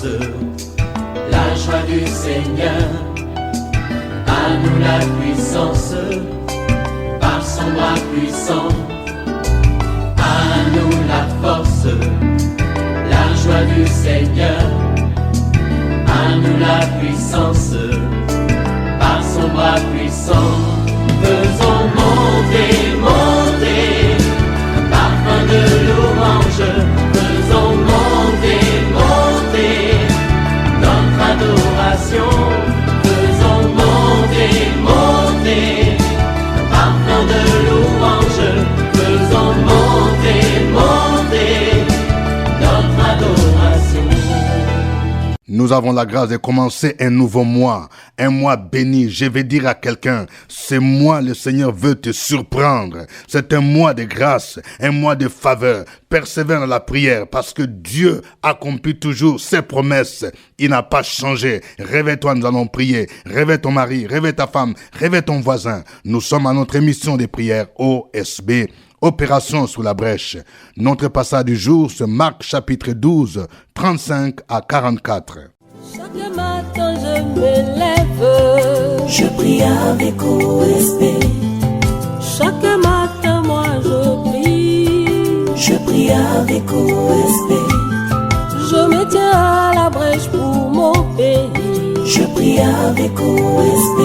force, la joie du Seigneur. À nous la puissance, par son bras puissant. À nous la force, la joie du Seigneur. À nous la puissance, par son bras puissant. Faisons monter, monter, un parfum de louange. Faisons monter, monter, notre adoration. Faisons monter, monter, un parfum de louange. Faisons monter, monter, notre adoration. Nous avons la grâce de commencer un nouveau mois, un mois béni. Je vais dire à quelqu'un, ce mois, le Seigneur veut te surprendre. C'est un mois de grâce, un mois de faveur. Persévère dans la prière parce que Dieu accomplit toujours ses promesses. Il n'a pas changé. Réveille-toi, nous allons prier. Réveille ton mari, réveille ta femme, réveille ton voisin. Nous sommes à notre émission de prière OSB. Opération sous la brèche. Notre passage du jour, c'est Marc chapitre 12, 35 à 44. Chaque matin je me lève, je prie avec OSB. Chaque matin moi je prie avec OSB. Je me tiens à la brèche pour mon pays. Je prie avec OSB.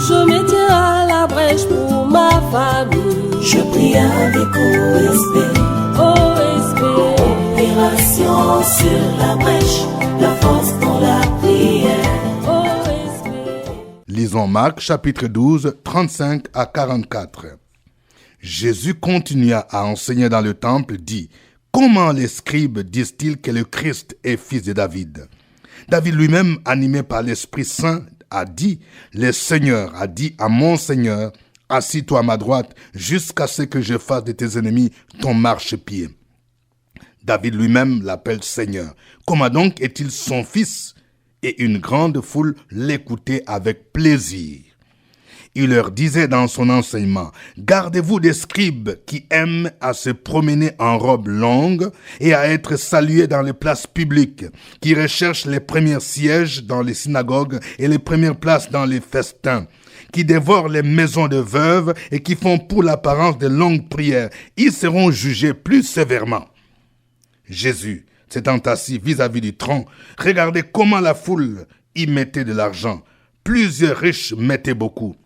Je me tiens à la brèche pour ma famille. Je prie avec OSB. OSB. Opération sur la brèche, la force dans la prière. OSB. Lisons Marc chapitre 12, 35 à 44. Jésus continua à enseigner dans le temple, dit, « Comment les scribes disent-ils que le Christ est fils de David ?» David lui-même, animé par l'Esprit Saint, a dit, « Le Seigneur a dit à mon Seigneur, assis-toi à ma droite, jusqu'à ce que je fasse de tes ennemis ton marchepied. » David lui-même l'appelle Seigneur. Comment donc est-il son fils? Et une grande foule l'écoutait avec plaisir. Il leur disait dans son enseignement, « Gardez-vous des scribes qui aiment à se promener en robe longue et à être salués dans les places publiques, qui recherchent les premiers sièges dans les synagogues et les premières places dans les festins, qui dévorent les maisons de veuves et qui font pour l'apparence de longues prières. Ils seront jugés plus sévèrement. » Jésus, s'étant assis vis-à-vis du tronc, regardait comment la foule y mettait de l'argent. Plusieurs riches mettaient beaucoup.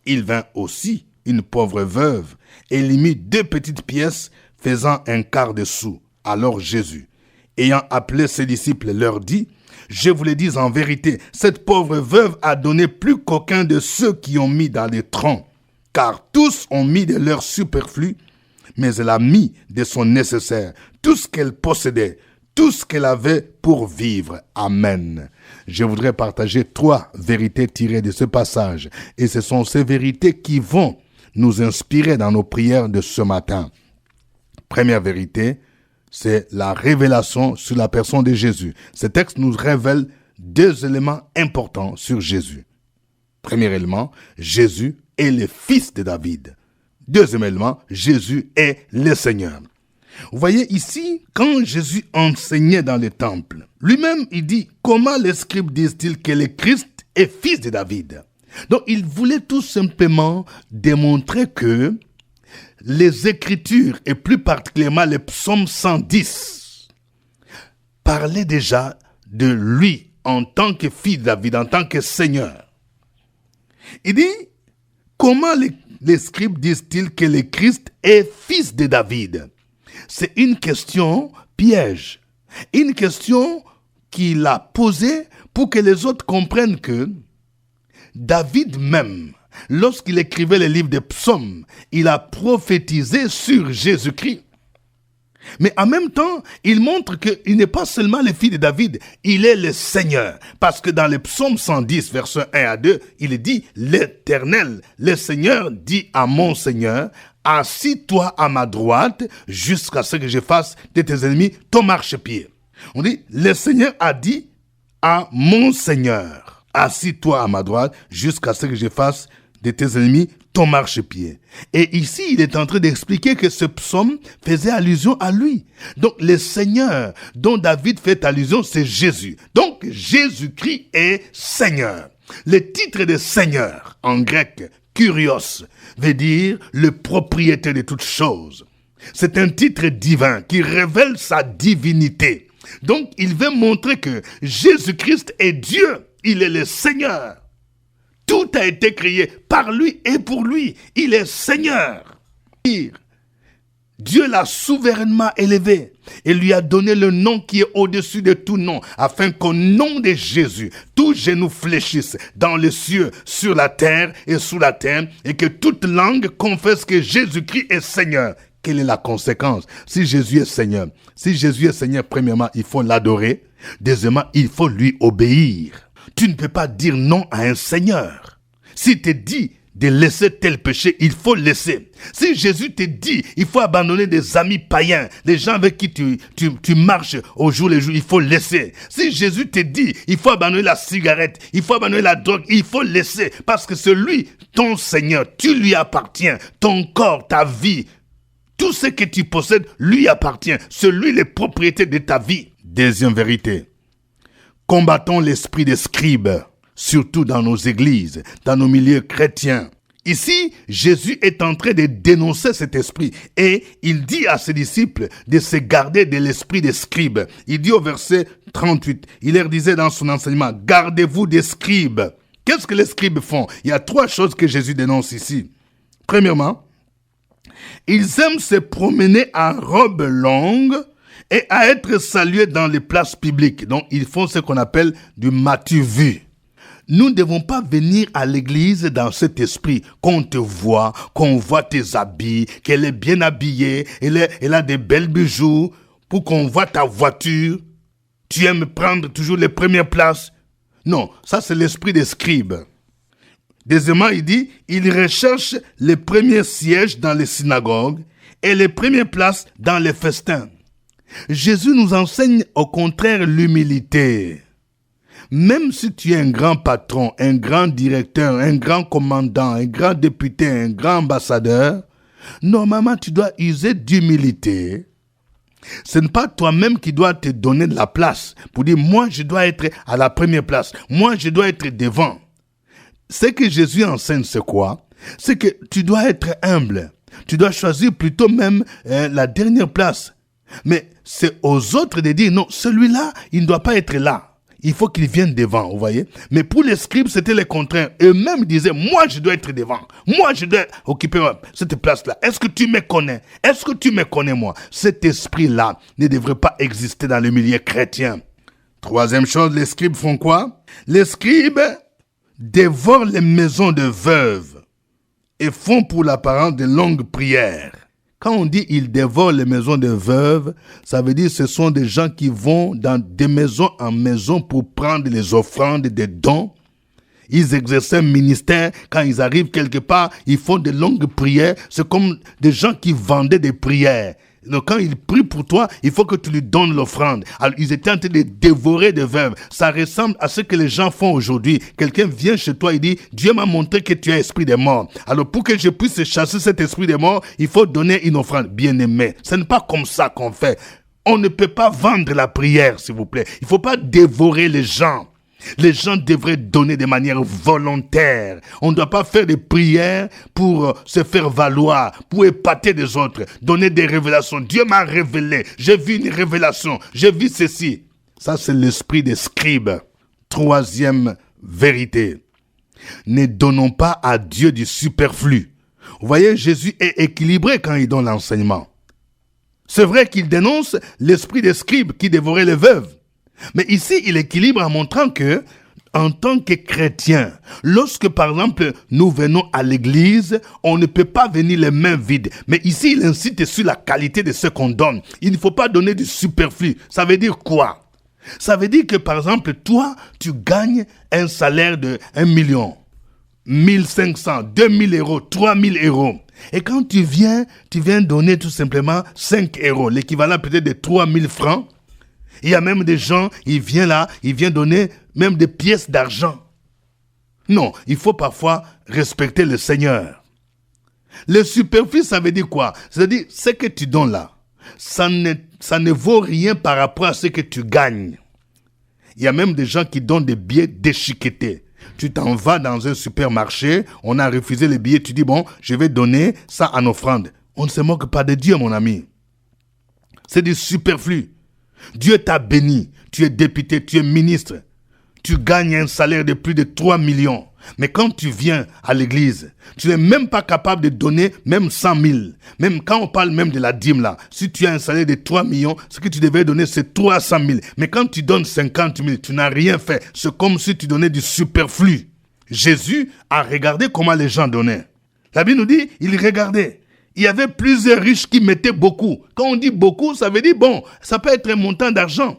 Il vint aussi une pauvre veuve et lui mit 2 petites pièces faisant un quart de sou. Alors Jésus, ayant appelé ses disciples, leur dit, « Je vous le dis en vérité, cette pauvre veuve a donné plus qu'aucun de ceux qui ont mis dans les troncs, car tous ont mis de leur superflu, mais elle a mis de son nécessaire, tout ce qu'elle possédait, tout ce qu'elle avait pour vivre. » Amen. Je voudrais partager 3 vérités tirées de ce passage. Et ce sont ces vérités qui vont nous inspirer dans nos prières de ce matin. Première vérité, c'est la révélation sur la personne de Jésus. Ce texte nous révèle 2 éléments importants sur Jésus. Premier élément, Jésus est le fils de David. Deuxième élément, Jésus est le Seigneur. Vous voyez ici, quand Jésus enseignait dans le temple, lui-même il dit, comment les scribes disent-ils que le Christ est fils de David? Donc il voulait tout simplement démontrer que les Écritures, et plus particulièrement le psaume 110, parlaient déjà de lui en tant que fils de David, en tant que Seigneur. Il dit, comment les scribes disent-ils que le Christ est fils de David? C'est une question piège, une question qu'il a posée pour que les autres comprennent que David même, lorsqu'il écrivait les livres des psaumes, il a prophétisé sur Jésus-Christ. Mais en même temps, il montre qu'il n'est pas seulement le fils de David, il est le Seigneur. Parce que dans le psaume 110, versets 1 à 2, il dit, « L'Éternel, le Seigneur, dit à mon Seigneur, assis-toi à ma droite jusqu'à ce que je fasse de tes ennemis ton marchepied. » On dit, le Seigneur a dit à mon Seigneur, assis-toi à ma droite jusqu'à ce que je fasse de tes ennemis ton marchepied. Et ici, il est en train d'expliquer que ce psaume faisait allusion à lui. Donc, le Seigneur dont David fait allusion, c'est Jésus. Donc, Jésus-Christ est Seigneur. Le titre de Seigneur, en grec, Kyrios, veut dire le propriétaire de toutes choses. C'est un titre divin qui révèle sa divinité. Donc, il veut montrer que Jésus-Christ est Dieu. Il est le Seigneur. Tout a été créé par lui et pour lui. Il est Seigneur. Dieu l'a souverainement élevé et lui a donné le nom qui est au-dessus de tout nom, afin qu'au nom de Jésus, tout genou fléchisse dans les cieux, sur la terre et sous la terre, et que toute langue confesse que Jésus-Christ est Seigneur. Quelle est la conséquence? Si Jésus est Seigneur, premièrement, il faut l'adorer. Deuxièmement, il faut lui obéir. Tu ne peux pas dire non à un Seigneur. S'il te dit de laisser tel péché, il faut laisser. Si Jésus te dit, il faut abandonner des amis païens, des gens avec qui tu marches au jour le jour, il faut laisser. Si Jésus te dit, il faut abandonner la cigarette, il faut abandonner la drogue, il faut laisser. Parce que c'est lui, ton Seigneur, tu lui appartiens. Ton corps, ta vie, tout ce que tu possèdes lui appartient. C'est lui le propriétaire de ta vie. Deuxième vérité. Combattons l'esprit des scribes, surtout dans nos églises, dans nos milieux chrétiens. Ici, Jésus est en train de dénoncer cet esprit et il dit à ses disciples de se garder de l'esprit des scribes. Il dit au verset 38, il leur disait dans son enseignement, « Gardez-vous des scribes ». Qu'est-ce que les scribes font? Il y a trois choses que Jésus dénonce ici. Premièrement, ils aiment se promener en robe longue et à être salués dans les places publiques. Donc, ils font ce qu'on appelle du m'as-tu vu. Nous ne devons pas venir à l'église dans cet esprit qu'on te voit, qu'on voit tes habits, qu'elle est bien habillée, elle a des belles bijoux, pour qu'on voit ta voiture. Tu aimes prendre toujours les premières places. Non, ça c'est l'esprit des scribes. Deuxièmement, il dit, ils recherchent les premiers sièges dans les synagogues et les premières places dans les festins. Jésus nous enseigne au contraire l'humilité. Même si tu es un grand patron, un grand directeur, un grand commandant, un grand député, un grand ambassadeur, normalement tu dois user d'humilité. Ce n'est pas toi-même qui dois te donner de la place pour dire moi je dois être à la première place, moi je dois être devant. Ce que Jésus enseigne c'est quoi? C'est que tu dois être humble. Tu dois choisir plutôt même la dernière place. Mais c'est aux autres de dire non, celui-là, il ne doit pas être là. Il faut qu'il vienne devant, vous voyez. Mais pour les scribes, c'était le contraire. Eux-mêmes disaient, moi je dois être devant. Moi je dois occuper cette place-là. Est-ce que tu me connais? Est-ce que tu me connais moi? Cet esprit-là ne devrait pas exister dans le milieu chrétien. Troisième chose, les scribes font quoi? Les scribes dévorent les maisons de veuves et font pour l'apparence de longues prières. Quand on dit ils dévorent les maisons de veuves, ça veut dire que ce sont des gens qui vont dans des maisons en maison pour prendre les offrandes, des dons. Ils exercent un ministère. Quand ils arrivent quelque part, ils font de longues prières. C'est comme des gens qui vendaient des prières. Donc quand il prie pour toi, il faut que tu lui donnes l'offrande. Alors ils étaient en train de dévorer des veuves. Ça ressemble à ce que les gens font aujourd'hui. Quelqu'un vient chez toi et dit, Dieu m'a montré que tu as esprit des morts. Alors pour que je puisse chasser cet esprit des morts, il faut donner une offrande. Bien-aimé, ce n'est pas comme ça qu'on fait. On ne peut pas vendre la prière, s'il vous plaît. Il ne faut pas dévorer les gens. Les gens devraient donner de manière volontaire. On ne doit pas faire des prières pour se faire valoir, pour épater des autres, donner des révélations. Dieu m'a révélé, j'ai vu une révélation, j'ai vu ceci. Ça, c'est l'esprit des scribes. Troisième vérité. Ne donnons pas à Dieu du superflu. Vous voyez, Jésus est équilibré quand il donne l'enseignement. C'est vrai qu'il dénonce l'esprit des scribes qui dévoraient les veuves. Mais ici, il équilibre en montrant que, en tant que chrétien, lorsque par exemple nous venons à l'église, on ne peut pas venir les mains vides. Mais ici, il incite sur la qualité de ce qu'on donne. Il ne faut pas donner du superflu. Ça veut dire quoi? Ça veut dire que par exemple, toi, tu gagnes un salaire de 1 million, 1500, 2000 euros, 3000 euros. Et quand tu viens donner tout simplement 5 euros, l'équivalent peut-être de 3000 francs. Il y a même des gens, ils viennent donner même des pièces d'argent. Non, il faut parfois respecter le Seigneur. Le superflu, ça veut dire quoi? C'est-à-dire, ce que tu donnes là, ça ne vaut rien par rapport à ce que tu gagnes. Il y a même des gens qui donnent des billets déchiquetés. Tu t'en vas dans un supermarché, on a refusé les billets, tu dis, bon, je vais donner ça en offrande. On ne se moque pas de Dieu, mon ami. C'est du superflu. Dieu t'a béni, tu es député, tu es ministre. Tu gagnes un salaire de plus de 3 millions. Mais quand tu viens à l'église, tu n'es même pas capable de donner même 100 000. Même quand on parle même de la dîme là, si tu as un salaire de 3 millions, ce que tu devais donner c'est 300 000. Mais quand tu donnes 50 000, tu n'as rien fait. C'est comme si tu donnais du superflu. Jésus a regardé comment les gens donnaient. La Bible nous dit, il regardait. Il y avait plusieurs riches qui mettaient beaucoup. Quand on dit beaucoup, ça veut dire bon, ça peut être un montant d'argent.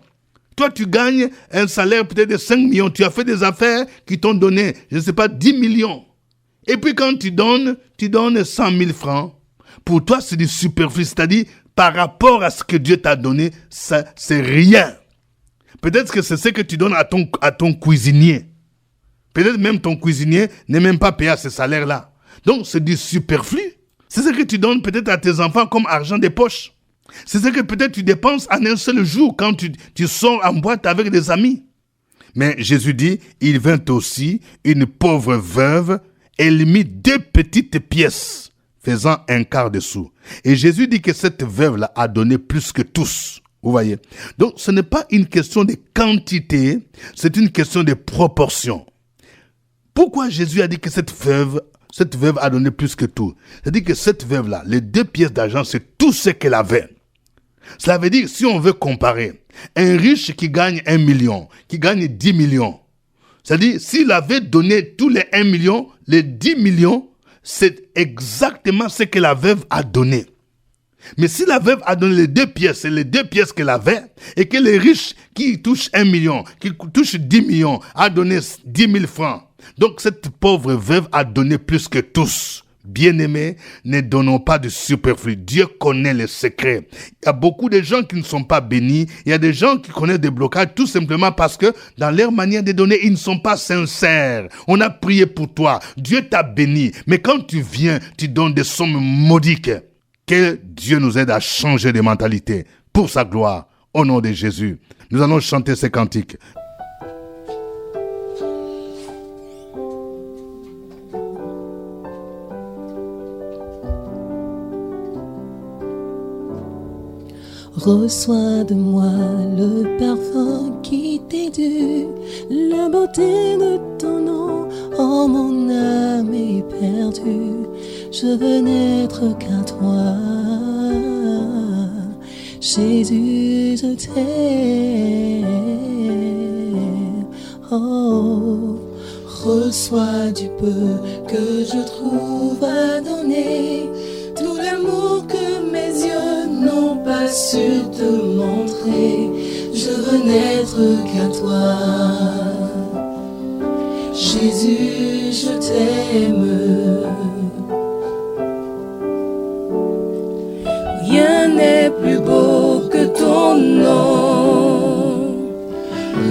Toi, tu gagnes un salaire peut-être de 5 millions. Tu as fait des affaires qui t'ont donné, je ne sais pas, 10 millions. Et puis quand tu donnes 100 000 francs. Pour toi, c'est du superflu. C'est-à-dire, par rapport à ce que Dieu t'a donné, ça, c'est rien. Peut-être que c'est ce que tu donnes à ton cuisinier. Peut-être même ton cuisinier n'est même pas payé à ce salaire-là. Donc, c'est du superflu. C'est ce que tu donnes peut-être à tes enfants comme argent de poche. C'est ce que peut-être tu dépenses en un seul jour quand tu sors en boîte avec des amis. Mais Jésus dit, il vint aussi une pauvre veuve, elle mit 2 petites pièces, faisant un quart de sou. Et Jésus dit que cette veuve-là a donné plus que tous. Vous voyez? Donc ce n'est pas une question de quantité, c'est une question de proportion. Pourquoi Jésus a dit que cette veuve a donné plus que tout? C'est-à-dire que cette veuve-là, les 2 pièces d'argent, c'est tout ce qu'elle avait. Cela veut dire, si on veut comparer, un riche qui gagne 1 million, qui gagne 10 millions, c'est-à-dire, s'il avait donné tous les 1 million, les 10 millions, c'est exactement ce que la veuve a donné. Mais si la veuve a donné les 2 pièces, c'est les 2 pièces qu'elle avait, et que les riches qui touchent 1 million, qui touchent 10 millions, a donné 10 000 francs. Donc, cette pauvre veuve a donné plus que tous. Bien-aimés, ne donnons pas de superflu. Dieu connaît les secrets. Il y a beaucoup de gens qui ne sont pas bénis. Il y a des gens qui connaissent des blocages tout simplement parce que dans leur manière de donner, ils ne sont pas sincères. On a prié pour toi. Dieu t'a béni. Mais quand tu viens, tu donnes des sommes modiques. Que Dieu nous aide à changer de mentalité pour sa gloire. Au nom de Jésus. Nous allons chanter ces cantiques. Reçois de moi le parfum qui t'est dû, la beauté de ton nom. Oh, mon âme est perdue, je veux n'être qu'à toi. Jésus, je t'aime. Oh, reçois du peu que je trouve à donner, tout l'amour que mes yeux n'ont pas su te montrer. Je veux n'être qu'à toi. Jésus, je t'aime. Rien n'est plus beau que ton nom.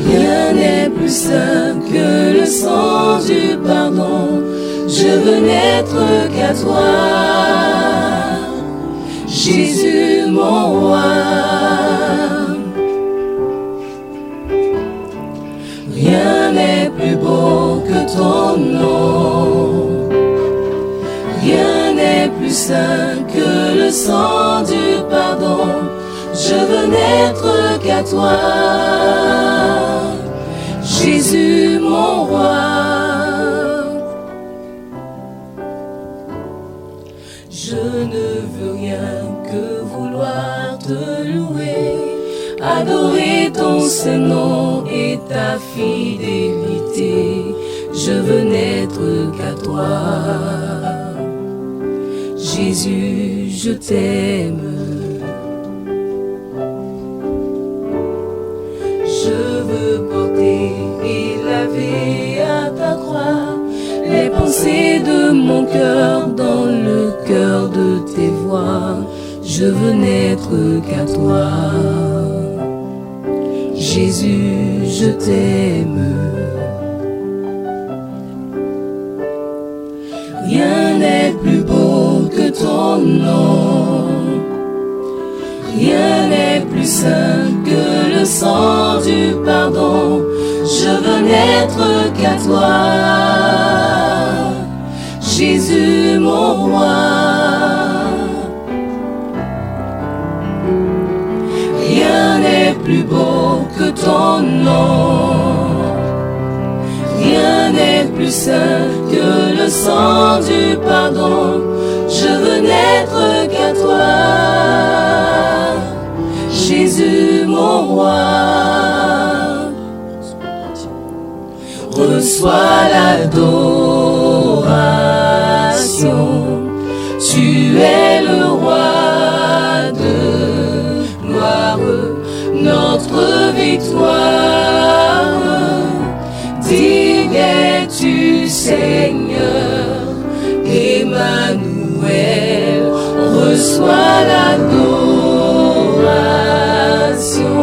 Rien n'est plus saint que le sang du pardon. Je veux n'être qu'à toi. Jésus, mon roi. Rien n'est plus beau que ton nom. Rien n'est plus saint que le sang du pardon. Je veux n'être qu'à toi. Jésus, mon roi. Je ne veux rien que vouloir te louer, adorer ton Saint-Nom et ta fidélité. Je veux n'être qu'à toi. Jésus, je t'aime. Je veux porter et laver à ta croix les pensées de mon cœur dans le cœur de tes voix. Je veux n'être qu'à toi. Jésus, je t'aime. Rien n'est plus beau que ton nom. Rien n'est plus saint que le sang du pardon. Je veux n'être qu'à toi, Jésus mon roi. Rien n'est plus beau que ton nom. Rien n'est plus saint que le sang du pardon. Je veux n'être qu'à toi, Jésus mon roi. Reçois l'adoration, tu es le roi de gloire, notre victoire. Digne es-tu Seigneur, Emmanuel. Reçois l'adoration,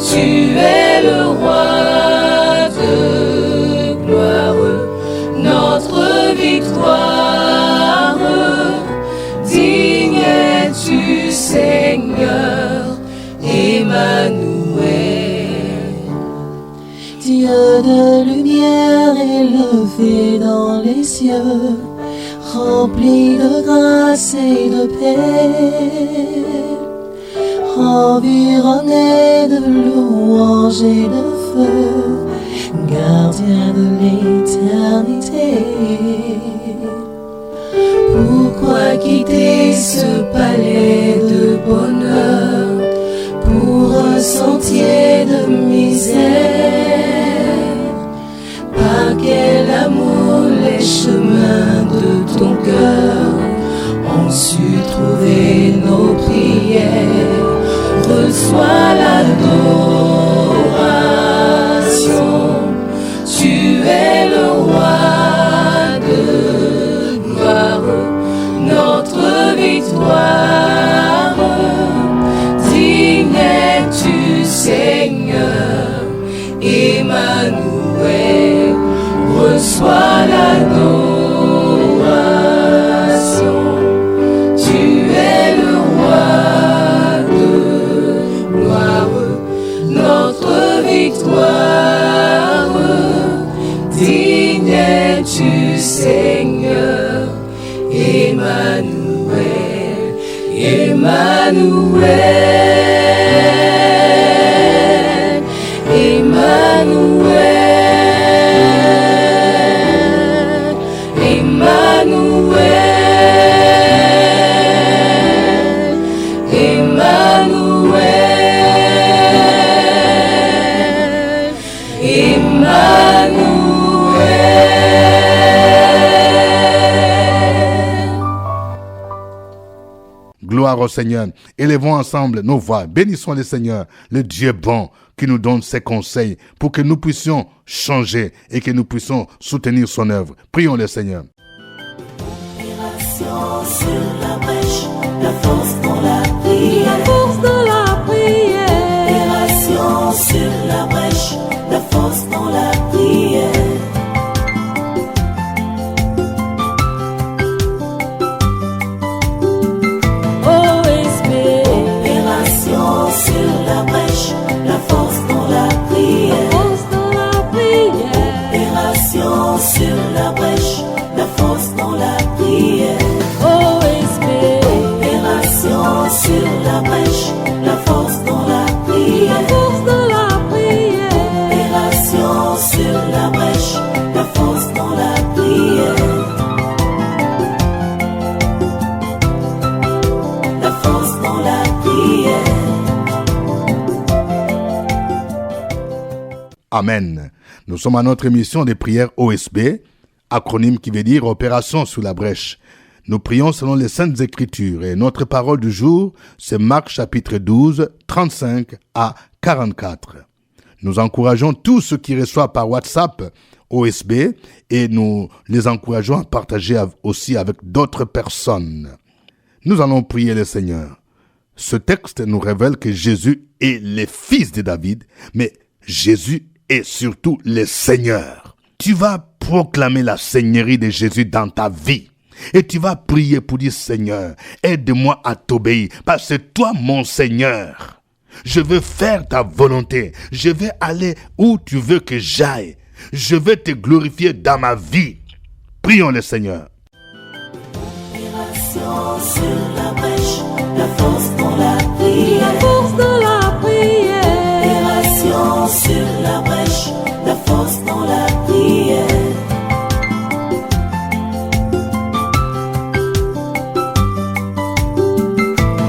tu es le roi de gloire, notre victoire. Digne es-tu Seigneur, Emmanuel. Dieu de lumière élevé dans les cieux, rempli de grâce et de paix, environné de louanges et de feu, gardien de l'éternité. Pourquoi quitter ce palais de bonheur pour un sentier de misère? Par quel amour les chemins de ton cœur ont su trouver nos prières. Reçois l'adoration, tu es le roi de gloire, notre victoire. Digne es-tu Seigneur, Emmanuel. Reçois l'adoration, tu es le roi de gloire, notre victoire. Digne es-tu Seigneur, Emmanuel, Emmanuel, Emmanuel. Gloire au Seigneur. Élevons ensemble nos voix. Bénissons le Seigneur, le Dieu bon, qui nous donne ses conseils pour que nous puissions changer et que nous puissions soutenir son œuvre. Prions le Seigneur. Opération sur la brèche, la force dans la prière. La force dans la prière. Opération sur la brèche, la force dans la prière. Sur la brèche, la force dans la prière. Opération sur la brèche, la force dans la prière. Opération sur la brèche, la force dans la prière. Opération sur la brèche, la force dans la prière. La force dans la prière. Amen. Nous sommes à notre émission de prière OSB, acronyme qui veut dire Opération sous la brèche. Nous prions selon les Saintes Écritures et notre parole du jour, c'est Marc chapitre 12, 35 à 44. Nous encourageons tous ceux qui reçoivent par WhatsApp OSB et nous les encourageons à partager aussi avec d'autres personnes. Nous allons prier le Seigneur. Ce texte nous révèle que Jésus est le fils de David, mais Jésus est surtout le Seigneur. Tu vas proclamer la seigneurie de Jésus dans ta vie. Et tu vas prier pour dire, Seigneur, aide-moi à t'obéir, parce que toi, mon Seigneur, je veux faire ta volonté. Je vais aller où tu veux que j'aille. Je vais te glorifier dans ma vie. Prions le Seigneur. Sur la brèche, la force dans la prière. La force dans la prière. Opération sur la brèche, la force dans la prière.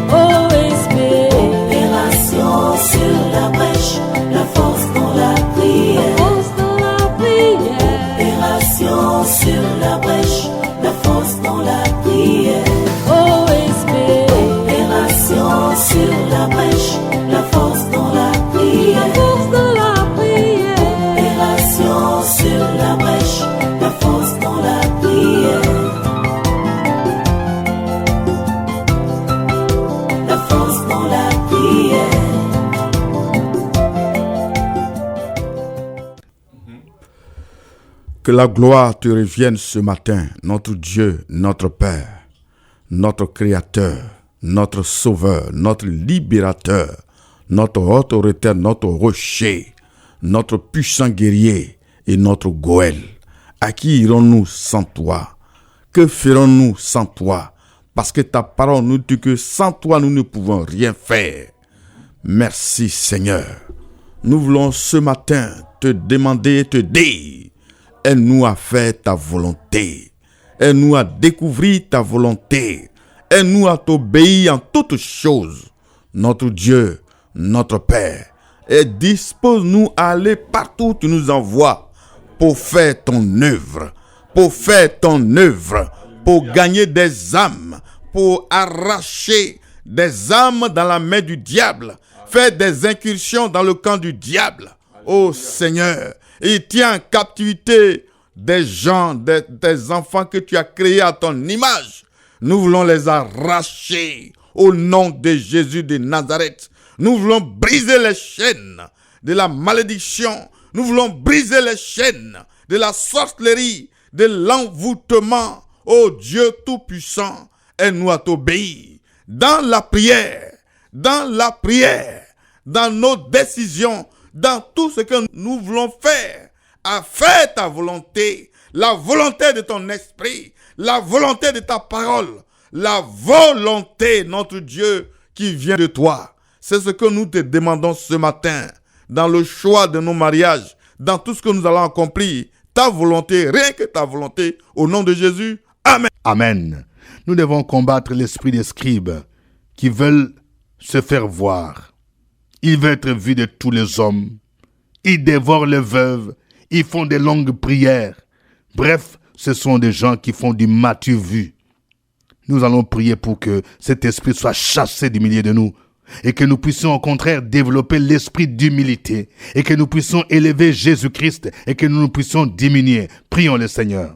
OSB. Opération sur la brèche, la force dans la prière. Force dans la prière. Opération sur la brèche, la force dans la prière. OSB. Opération sur la brèche, la force dans la prière. La force dans la prière. Opération sur la brèche, la force dans la prière. La force dans la prière. Que la gloire te revienne ce matin, notre Dieu, notre Père, notre Créateur, notre Sauveur, notre Libérateur, notre autorité, notre rocher, notre puissant guerrier et notre Goël. À qui irons-nous sans toi? Que ferons-nous sans toi? Parce que ta parole nous dit que sans toi nous ne pouvons rien faire. Merci Seigneur. Nous voulons ce matin te demander et te dire, aide-nous à faire ta volonté. Aide-nous à découvrir ta volonté. Aide-nous à t'obéir en toutes choses. Notre Dieu, notre Père. Et dispose-nous à aller partout où tu nous envoies pour faire ton œuvre. Pour faire ton œuvre. Pour gagner des âmes. Pour arracher des âmes dans la main du diable. Faire des incursions dans le camp du diable. Ô Seigneur, il tient en captivité des gens, des enfants que tu as créés à ton image. Nous voulons les arracher au nom de Jésus de Nazareth. Nous voulons briser les chaînes de la malédiction. Nous voulons briser les chaînes de la sorcellerie, de l'envoûtement. Ô Dieu Tout-Puissant, aide-nous à t'obéir dans la prière, dans nos décisions, dans tout ce que nous voulons faire, à faire ta volonté, la volonté de ton esprit, la volonté de ta parole, la volonté, notre Dieu, qui vient de toi. C'est ce que nous te demandons ce matin, dans le choix de nos mariages, dans tout ce que nous allons accomplir, ta volonté, rien que ta volonté, au nom de Jésus. Amen. Amen. Nous devons combattre l'esprit des scribes qui veulent se faire voir. Ils veulent être vus de tous les hommes. Ils dévorent les veuves. Ils font des longues prières. Bref, ce sont des gens qui font du matu vu. Nous allons prier pour que cet esprit soit chassé du milieu de nous et que nous puissions au contraire développer l'esprit d'humilité et que nous puissions élever Jésus-Christ et que nous puissions diminuer. Prions le Seigneur.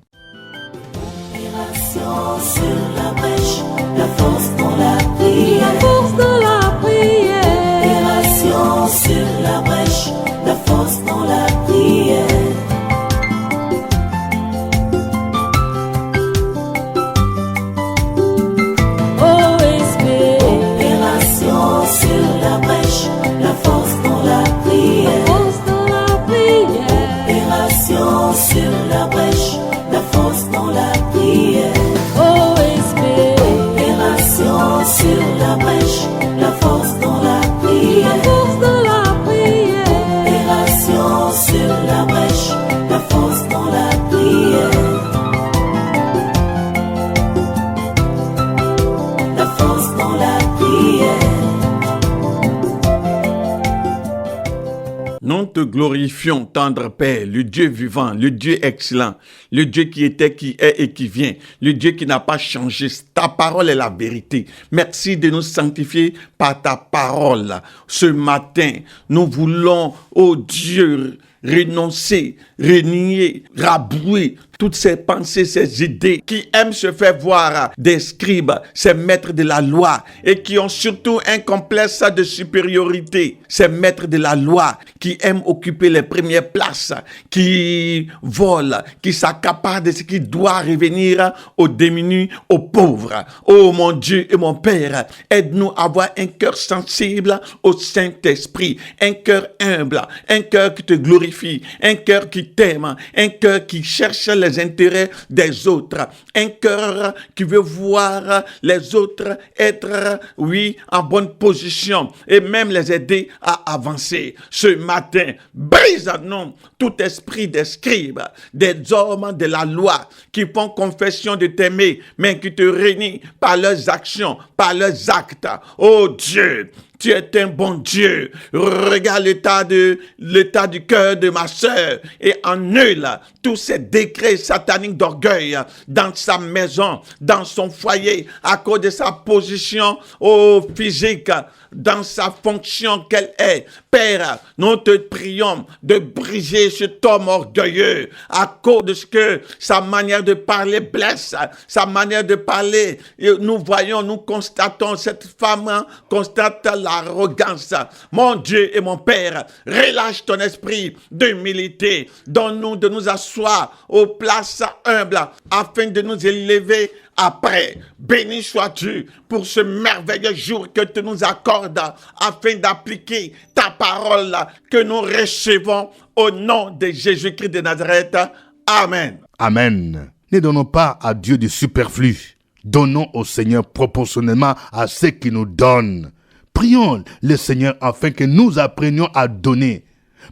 Opération sur la brèche, la force dans la prière. La force dans la prière. Opération sur la brèche, la force dans la prière. OSB. Opération sur la brèche, la force dans la prière. Force dans la prière. Opération sur la brèche, la force dans la prière. OSB. Opération sur la brèche, la force dans la prière. La force dans la prière. Opération sur la brèche, la force dans la prière. La force dans la prière. Nous te glorifions, tendre Père, le Dieu vivant, le Dieu excellent, le Dieu qui était, qui est et qui vient, le Dieu qui n'a pas changé. Ta parole est la vérité. Merci de nous sanctifier par ta parole. Ce matin, nous voulons, oh Dieu, renoncer, renier, rabouer toutes ces pensées, ces idées, qui aiment se faire voir des scribes, ces maîtres de la loi, et qui ont surtout un complexe de supériorité. Ces maîtres de la loi qui aiment occuper les premières places, qui volent, qui s'accaparent de ce qui doit revenir aux démunis, aux pauvres. Oh mon Dieu et mon Père, aide-nous à avoir un cœur sensible au Saint-Esprit, un cœur humble, un cœur qui te glorifie, un cœur qui t'aime, un cœur qui cherche les intérêts des autres, un cœur qui veut voir les autres être, oui, en bonne position et même les aider à avancer. Ce matin, brise à nous tout esprit des scribes, des hommes de la loi qui font confession de t'aimer, mais qui te renient par leurs actions, par leurs actes. Oh Dieu, tu es un bon Dieu. Regarde l'état du cœur de ma sœur et annule tous ces décrets sataniques d'orgueil dans sa maison, dans son foyer, à cause de sa position physique, dans sa fonction qu'elle est. Père, nous te prions de briser cet homme orgueilleux à cause de ce que sa manière de parler blesse, sa manière de parler. Nous voyons, nous constatons, cette femme constate l'arrogance. Mon Dieu et mon Père, relâche ton esprit d'humilité. Donne-nous de nous asseoir aux places humbles afin de nous élever après. Béni sois-tu pour ce merveilleux jour que tu nous accordes afin d'appliquer ta parole que nous recevons au nom de Jésus-Christ de Nazareth. Amen. Amen. Ne donnons pas à Dieu du superflu. Donnons au Seigneur proportionnellement à ce qu'il nous donne. Prions le Seigneur afin que nous apprenions à donner.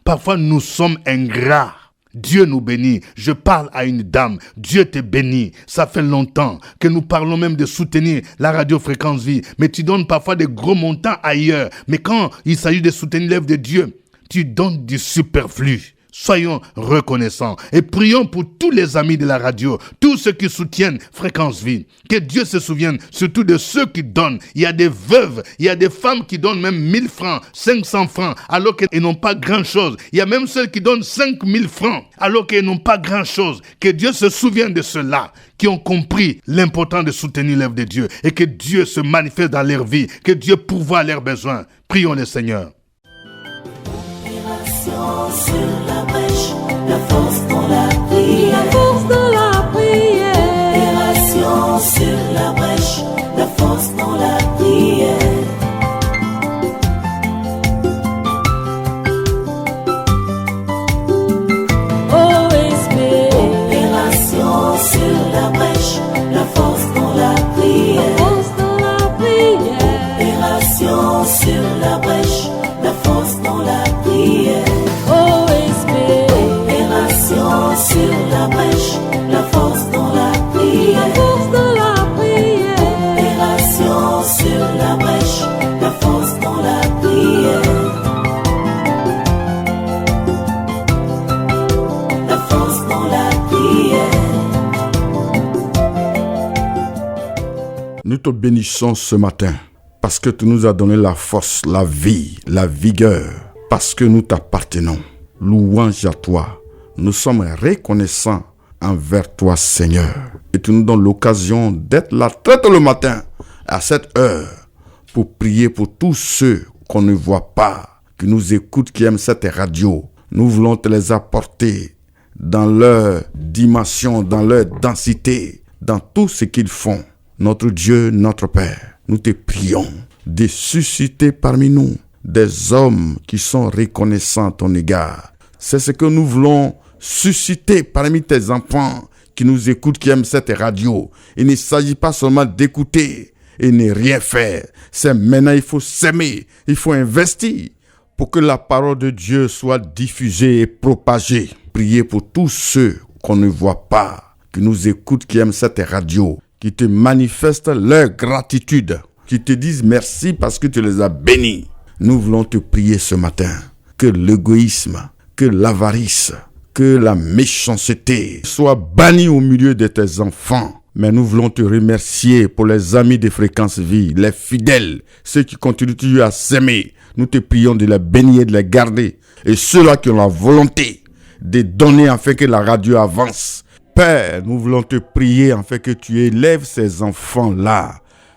Parfois, nous sommes ingrats. Dieu nous bénit. Je parle à une dame. Dieu te bénit. Ça fait longtemps que nous parlons même de soutenir la radio Fréquence Vie. Mais tu donnes parfois des gros montants ailleurs. Mais quand il s'agit de soutenir l'œuvre de Dieu, tu donnes du superflu. Soyons reconnaissants et prions pour tous les amis de la radio, tous ceux qui soutiennent Fréquence Vie. Que Dieu se souvienne surtout de ceux qui donnent. Il y a des veuves, il y a des femmes qui donnent même 1000 francs, 500 francs, alors qu'elles n'ont pas grand-chose. Il y a même ceux qui donnent 5000 francs, alors qu'elles n'ont pas grand-chose. Que Dieu se souvienne de ceux-là qui ont compris l'importance de soutenir l'œuvre de Dieu et que Dieu se manifeste dans leur vie, que Dieu pourvoie leurs besoins. Prions le Seigneur. Sur la brèche, la force dans la prière. La force dans la prière. Opération sur la brèche, la force dans la prière. OSB. Opération sur la brèche, la force dans la prière. La force dans la prière. Opération sur la brèche, la force dans la prière. Opération sur la brèche, la force dans la prière. La force dans la prière. Opération sur la brèche, la force dans la prière. La force dans la prière. Nous te bénissons ce matin parce que tu nous as donné la force, la vie, la vigueur, parce que nous t'appartenons. Louange à toi. Nous sommes reconnaissants envers toi, Seigneur. Et tu nous donnes l'occasion d'être là très tôt le matin, à cette heure, pour prier pour tous ceux qu'on ne voit pas, qui nous écoutent, qui aiment cette radio. Nous voulons te les apporter dans leur dimension, dans leur densité, dans tout ce qu'ils font. Notre Dieu, notre Père, nous te prions de susciter parmi nous des hommes qui sont reconnaissants à ton égard. C'est ce que nous voulons susciter parmi tes enfants qui nous écoutent, qui aiment cette radio. Il ne s'agit pas seulement d'écouter et ne rien faire. C'est maintenant, il faut s'aimer, il faut investir pour que la parole de Dieu soit diffusée et propagée. Priez pour tous ceux qu'on ne voit pas, qui nous écoutent, qui aiment cette radio, qui te manifestent leur gratitude, qui te disent merci parce que tu les as bénis. Nous voulons te prier ce matin que l'égoïsme, que l'avarice, que la méchanceté soient bannis au milieu de tes enfants. Mais nous voulons te remercier pour les amis de Fréquence Vie, les fidèles, ceux qui continuent à s'aimer. Nous te prions de les bénir et de les garder. Et ceux-là qui ont la volonté de donner afin que la radio avance, Père, nous voulons te prier afin que tu élèves ces enfants-là.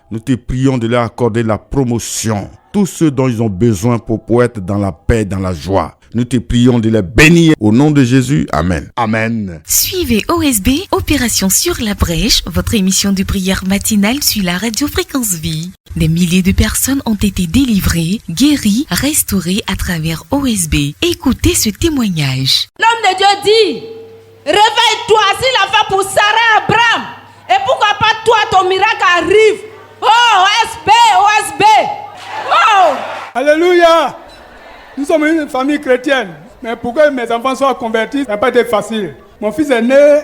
Nous te prions de leur accorder la promotion, tout ce dont ils ont besoin pour être dans la paix, dans la joie. Nous te prions de les bénir au nom de Jésus. Amen. Amen. Suivez OSB, Opération sur la brèche, votre émission de prière matinale sur la radio Fréquence Vie. Des milliers de personnes ont été délivrées, guéries, restaurées à travers OSB. Écoutez ce témoignage. L'homme de Dieu dit, réveille-toi, s'il a fait pour Sarah Abraham, et pourquoi pas toi, ton miracle arrive. Oh, OSB, OSB. Oh. Alléluia. Nous sommes une famille chrétienne, mais pour que mes enfants soient convertis, ça n'a pas été facile. Mon fils aîné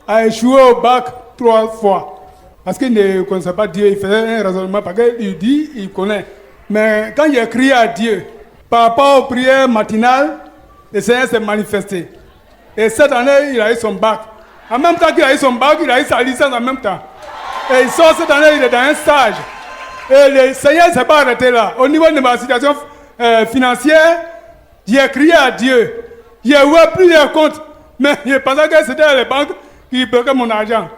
a échoué au bac 3 fois, parce qu'il ne connaissait pas Dieu. Il faisait un raisonnement, parce qu'il dit, il connaît. Mais quand il a crié à Dieu, par rapport aux prières matinales, le Seigneur s'est manifesté. Et cette année, il a eu son bac. En même temps qu'il a eu son bac, il a eu sa licence en même temps. Et il sort cette année, il est dans un stage. Et le Seigneur ne s'est pas arrêté là. Au niveau de ma situation financière, j'ai crié à Dieu. J'ai ouvert plusieurs comptes, mais je pensais que c'était les banques qui bloquaient mon argent.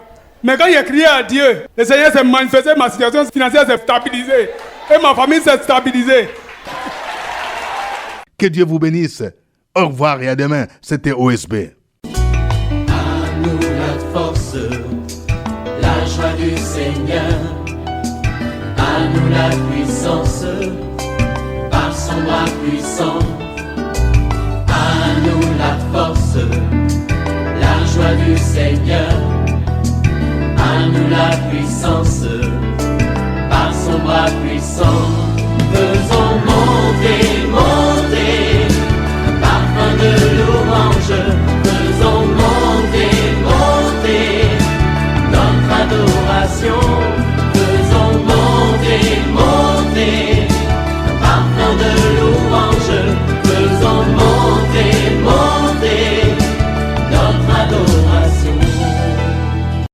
Mais quand j'ai crié à Dieu, le Seigneur s'est manifesté, ma situation financière s'est stabilisée. Et ma famille s'est stabilisée. Que Dieu vous bénisse. Au revoir et à demain. C'était OSB. À nous la force, la joie du Seigneur. À nous la puissance, par son bras puissant. À nous la force, la joie du Seigneur. À nous la puissance.